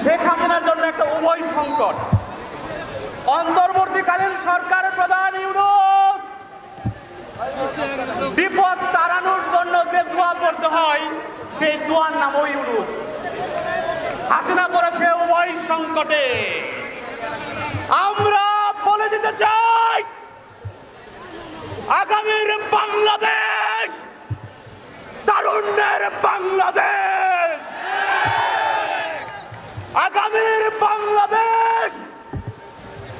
শেখ হাসিনার জন্য একটা উভয় সংকট। অন্তর্বর্তীকালীন সরকারের প্রধান ইউনূস বিপদ তাড়ানোর জন্য যে দোয়া পড়তে হয় সেই দোয়ার নামও ইউনূস। হাসিনা পড়েছে উভয় সংকটে। আমরা বলে দিতে চাই, আগামীর বাংলাদেশ তারুণ্যের বাংলাদেশ, আগামীর বাংলাদেশ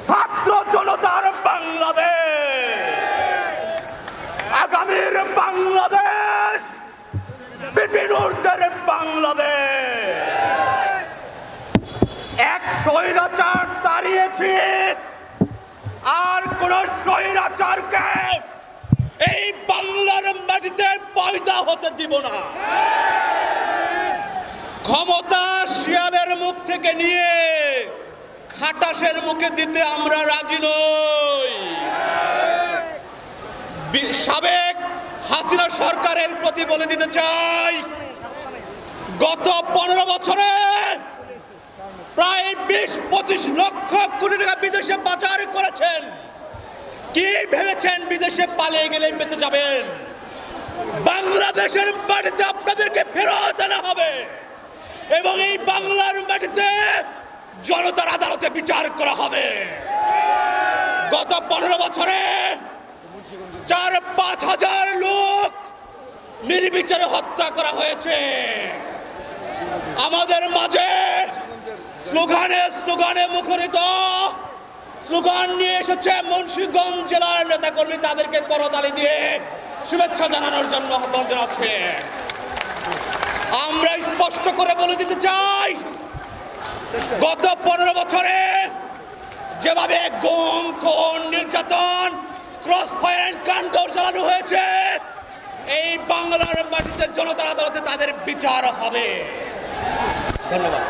ছাত্র জনতার বাংলাদেশ, আগামীর বাংলাদেশ বিপিনুরদের বাংলাদেশ। এক স্বৈরাচার দাঁড়িয়েছে, আর কোন স্বৈরাচারকে এই বাংলার মাটিতে পয়দা হতে দিব না। ক্ষমতা শিয়ালের মুখ থেকে নিয়ে খাটাসের মুখে দিতে আমরা রাজি নই। সাবেক হাসিনা সরকারের প্রতি বলে দিতে চাই, গত 15 বছরে প্রায় 20-25 লক্ষ কোটি টাকা বিদেশে পাচার করেছেন। কি ভেবেছেন বিদেশে পালিয়ে গেলে বেঁচে যাবেন? বাংলাদেশের মাটিতে আপনাদেরকে ফেরত আনা হবে এবং এই বাংলার মাটিতে জনতার আদালতে বিচার করা হবে। গত 15 বছরে 4-5 হাজার লোক নির্বিচারে হত্যা করা হয়েছে। আমাদের মাঝে স্লোগানে স্লোগানে মুখরিত স্লোগান নিয়ে এসেছে মুন্সিগঞ্জ জেলার নেতাকর্মী, তাদেরকে করতালি দিয়ে শুভেচ্ছা জানানোর জন্য আহ্বান জানাচ্ছে। আমরা স্পষ্ট করে বলে দিতে চাই, গত 15 বছরে যেভাবে গুম, খুন, নির্যাতন, ক্রস ফায়ার এনকাউন্টার চালানো হয়েছে, এই বাংলার মাটিতে জনতার আদালতে তাদের বিচার হবে। ধন্যবাদ।